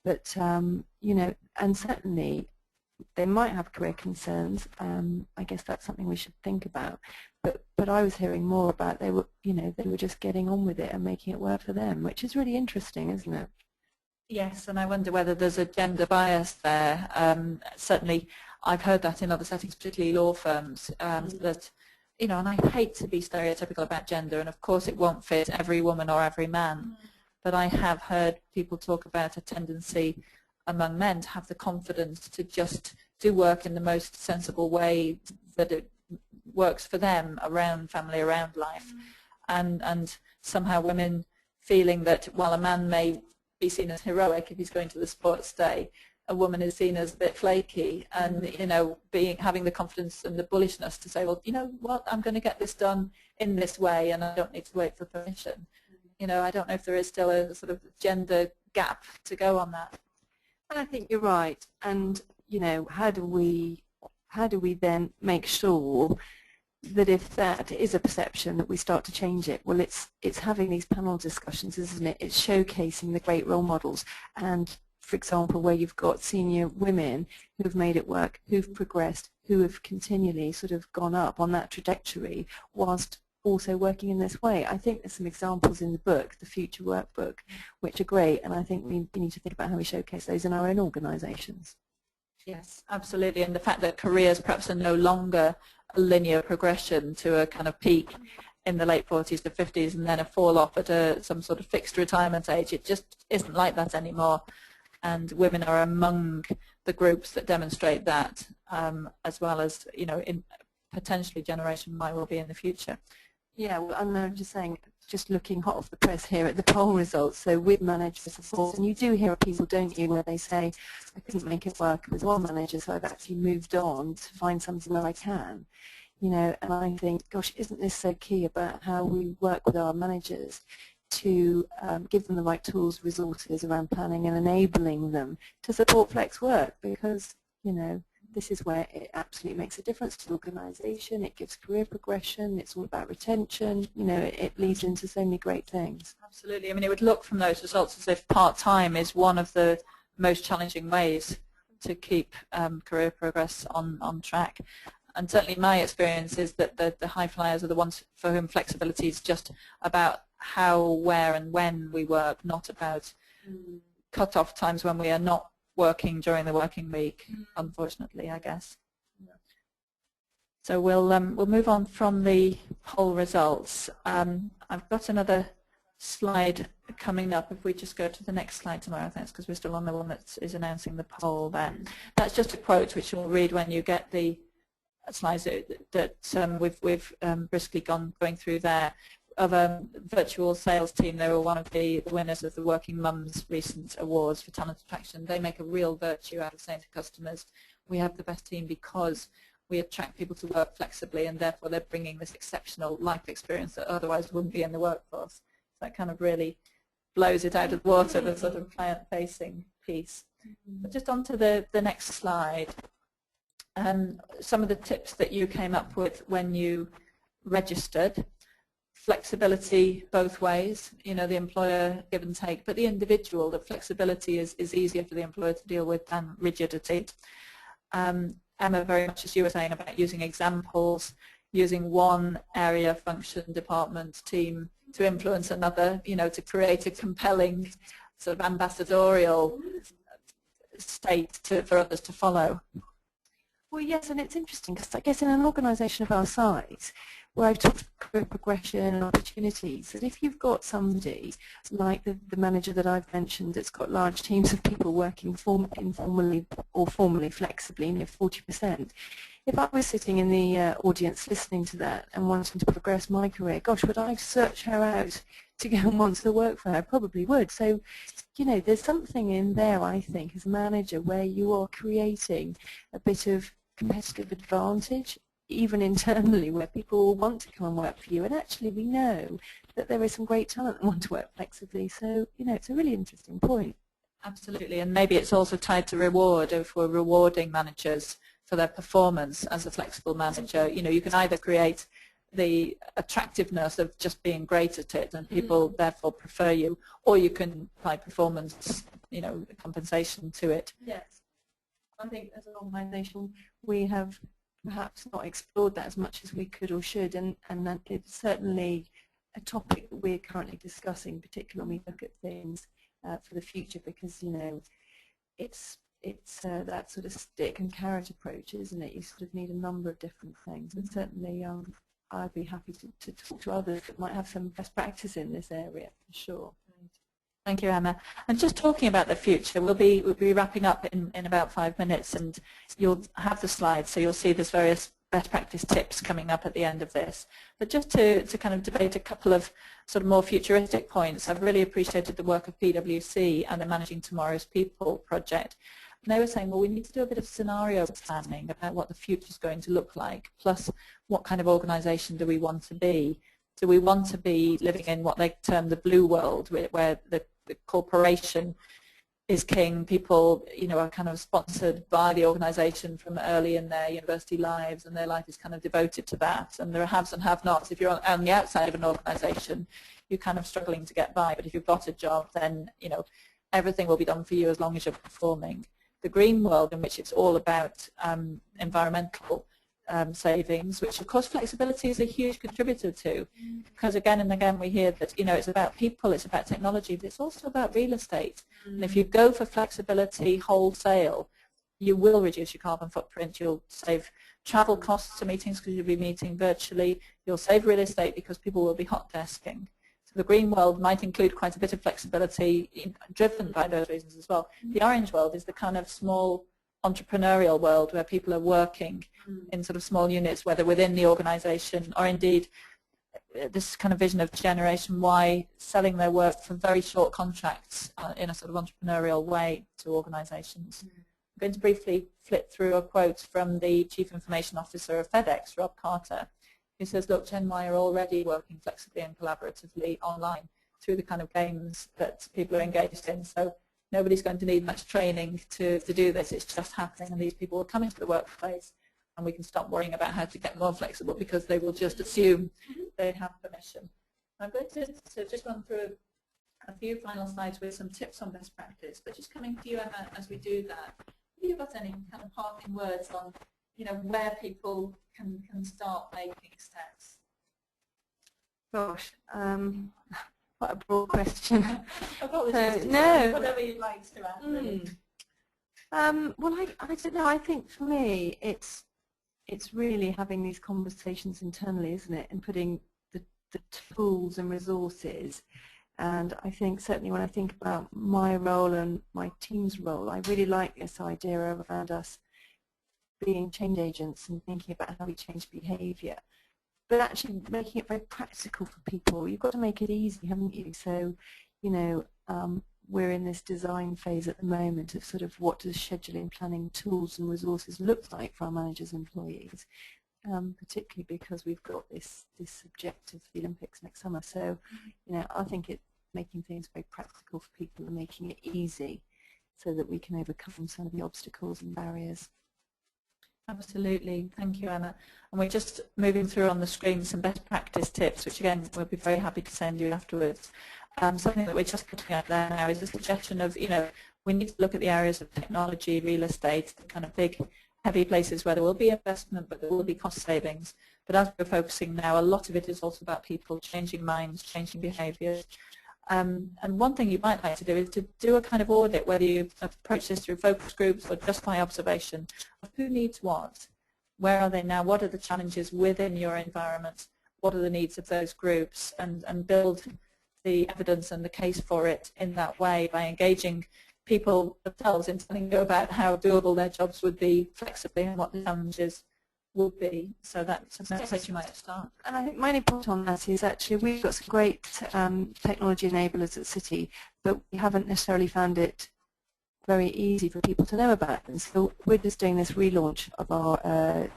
But, you know, and certainly they might have career concerns. I guess that's something we should think about. But I was hearing more about they were, you know, they were just getting on with it and making it work for them, which is really interesting, isn't it? Yes, and I wonder whether there's a gender bias there. Certainly, I've heard that in other settings, particularly law firms, that, you know, and I hate to be stereotypical about gender, and of course it won't fit every woman or every man, but I have heard people talk about a tendency among men to have the confidence to just do work in the most sensible way that it works for them around family, around life, and somehow women feeling that while a man may be seen as heroic if he's going to the sports day, a woman is seen as a bit flaky, and, you know, having the confidence and the bullishness to say, well, you know what, I'm going to get this done in this way and I don't need to wait for permission. You know, I don't know if there is still a sort of gender gap to go on that. I think you're right. And, you know, how do we then make sure that if that is a perception, that we start to change it? Well, it's having these panel discussions, isn't it? It's showcasing the great role models, and, for example, where you've got senior women who've made it work, who've progressed, who have continually sort of gone up on that trajectory whilst also working in this way. I think there's some examples in the book, the Future Workbook, which are great, and I think we need to think about how we showcase those in our own organisations. Yes, absolutely, and the fact that careers perhaps are no longer a linear progression to a kind of peak in the late 40s to 50s and then a fall off at some sort of fixed retirement age. It just isn't like that anymore, and women are among the groups that demonstrate that, as well as, you know, in potentially Generation Y will be in the future. Yeah, well, I'm just saying, just looking hot off the press here at the poll results, so with manager support, and you do hear of people, don't you, where they say, I couldn't make it work with one manager, so I've actually moved on to find something where I can. You know, and I think, gosh, isn't this so key about how we work with our managers to give them the right tools, resources around planning and enabling them to support flex work, because, you know, this is where it absolutely makes a difference to the organisation. It gives career progression. It's all about retention. You know, it leads into so many great things. Absolutely. I mean, it would look from those results as if part-time is one of the most challenging ways to keep career progress on track. And certainly my experience is that the high flyers are the ones for whom flexibility is just about how, where and when we work, not about cut-off times when we are not working during the working week, unfortunately, I guess. So we'll move on from the poll results. I've got another slide coming up. If we just go to the next slide tomorrow, thanks, because we're still on the one that is announcing the poll there. That's just a quote which you'll read when you get the slides that we've briskly going through there, of a virtual sales team. They were one of the winners of the Working Mums recent awards for talent attraction. They make a real virtue out of saying to customers, we have the best team because we attract people to work flexibly, and therefore they're bringing this exceptional life experience that otherwise wouldn't be in the workforce. So that kind of really blows it out of the water, the sort of client-facing piece. But just on to the next slide. Some of the tips that you came up with when you registered. Flexibility both ways, you know, the employer give and take, but the individual, the flexibility is easier for the employer to deal with than rigidity. Emma, very much as you were saying about using examples, using one area, function, department, team to influence another, you know, to create a compelling sort of ambassadorial state for others to follow. Well, yes, and it's interesting because I guess in an organisation of our size, where I've talked about career progression and opportunities, that if you've got somebody like the manager that I've mentioned that's got large teams of people working informally or formally flexibly, near 40%, if I was sitting in the audience listening to that and wanting to progress my career, gosh, would I search her out to go and want to work for her? I probably would. So, you know, there's something in there, I think, as a manager where you are creating a bit of competitive advantage, even internally, where people want to come and work for you. And actually we know that there is some great talent that want to work flexibly. So, you know, it's a really interesting point. Absolutely, and maybe it's also tied to reward. If we're rewarding managers for their performance as a flexible manager, you know, you can either create the attractiveness of just being great at it and people therefore prefer you, or you can apply performance, you know, compensation to it. Yes. I think as an organisation we have perhaps not explored that as much as we could or should, and that it's certainly a topic that we're currently discussing, particularly when we look at things for the future, because, you know, it's that sort of stick and carrot approach, isn't it? You sort of need a number of different things, and certainly I'd be happy to talk to others that might have some best practice in this area, for sure. Thank you, Emma. And just talking about the future, we'll be wrapping up in about 5 minutes, and you'll have the slides, so you'll see there's various best practice tips coming up at the end of this. But just to kind of debate a couple of sort of more futuristic points, I've really appreciated the work of PwC and the Managing Tomorrow's People project. And they were saying, well, we need to do a bit of scenario planning about what the future is going to look like, plus what kind of organisation do we want to be. Do we want to be living in what they term the blue world, where the corporation is king, people, you know, are kind of sponsored by the organisation from early in their university lives, and their life is kind of devoted to that, and there are haves and have-nots. If you're on the outside of an organisation, you're kind of struggling to get by, but if you've got a job, then, you know, everything will be done for you as long as you're performing. The green world, in which it's all about environmental savings, which of course flexibility is a huge contributor to, because again and again we hear that, you know, it's about people, it's about technology, but it's also about real estate. And if you go for flexibility wholesale, you will reduce your carbon footprint, you'll save travel costs to meetings because you'll be meeting virtually, you'll save real estate because people will be hot desking. So the green world might include quite a bit of flexibility driven by those reasons as well. The orange world is the kind of small entrepreneurial world where people are working in sort of small units, whether within the organisation or indeed this kind of vision of Generation Y selling their work for very short contracts in a sort of entrepreneurial way to organisations. I'm going to briefly flip through a quote from the Chief Information Officer of FedEx, Rob Carter, who says, look, Gen Y are already working flexibly and collaboratively online through the kind of games that people are engaged in. So nobody's going to need much training to do this. It's just happening, and these people will come into the workplace, and we can stop worrying about how to get more flexible because they will just assume they have permission. I'm going to just run through a few final slides with some tips on best practice, but just coming to you, Emma, as we do that, have you got any kind of parting words on, you know, where people can start making steps? Gosh, quite a broad question. No, whatever you'd like to add. Well, I don't know. I think for me, it's really having these conversations internally, isn't it, and putting the tools and resources. And I think certainly when I think about my role and my team's role, I really like this idea around us being change agents and thinking about how we change behaviour, but actually making it very practical for people. You've got to make it easy, haven't you? So, you know, we're in this design phase at the moment of sort of what does scheduling, planning, tools and resources look like for our managers and employees, particularly because we've got this objective for the Olympics next summer. So, you know, I think making things very practical for people and making it easy so that we can overcome some of the obstacles and barriers. Absolutely. Thank you, Emma. And we're just moving through on the screen some best practice tips, which again we'll be very happy to send you afterwards. Something that we're just putting out there now is a suggestion of, you know, we need to look at the areas of technology, real estate, the kind of big, heavy places where there will be investment, but there will be cost savings. But as we're focusing now, a lot of it is also about people changing minds, changing behaviours. And one thing you might like to do is to do a kind of audit, whether you approach this through focus groups or just by observation, of who needs what, where are they now, what are the challenges within your environment, what are the needs of those groups, and build the evidence and the case for it in that way by engaging people themselves in telling you about how doable their jobs would be flexibly and what the challenges would be. So that's a place you might start. And I think my only point on that is actually we've got some great technology enablers at Citi, but we haven't necessarily found it very easy for people to know about them. So we're just doing this relaunch of our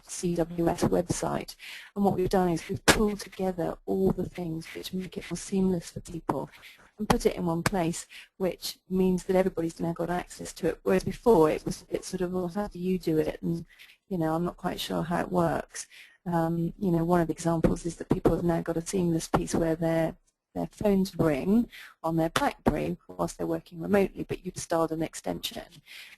CWS website, and what we've done is we've pulled together all the things which make it more seamless for people and put it in one place, which means that everybody's now got access to it, whereas before it's sort of, well, how do you do it? And you know, I'm not quite sure how it works. You know, one of the examples is that people have now got a seamless piece where their phones ring on their BlackBerry whilst they're working remotely, but you've installed an extension.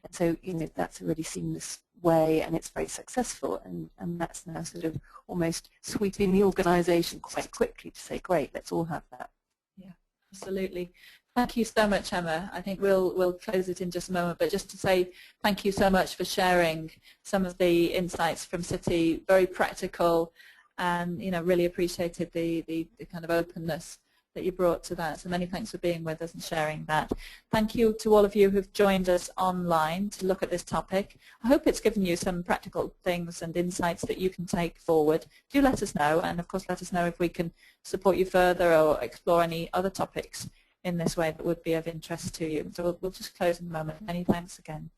And so, you know, that's a really seamless way, and it's very successful, and that's now sort of almost sweeping the organisation quite quickly to say, great, let's all have that. Yeah, absolutely. Thank you so much, Emma. I think we'll close it in just a moment, but just to say thank you so much for sharing some of the insights from Citi, very practical, and you know, really appreciated the kind of openness that you brought to that. So many thanks for being with us and sharing that. Thank you to all of you who've joined us online to look at this topic. I hope it's given you some practical things and insights that you can take forward. Do let us know, and of course let us know if we can support you further or explore any other topics in this way that would be of interest to you. So we'll just close in a moment. Many thanks again.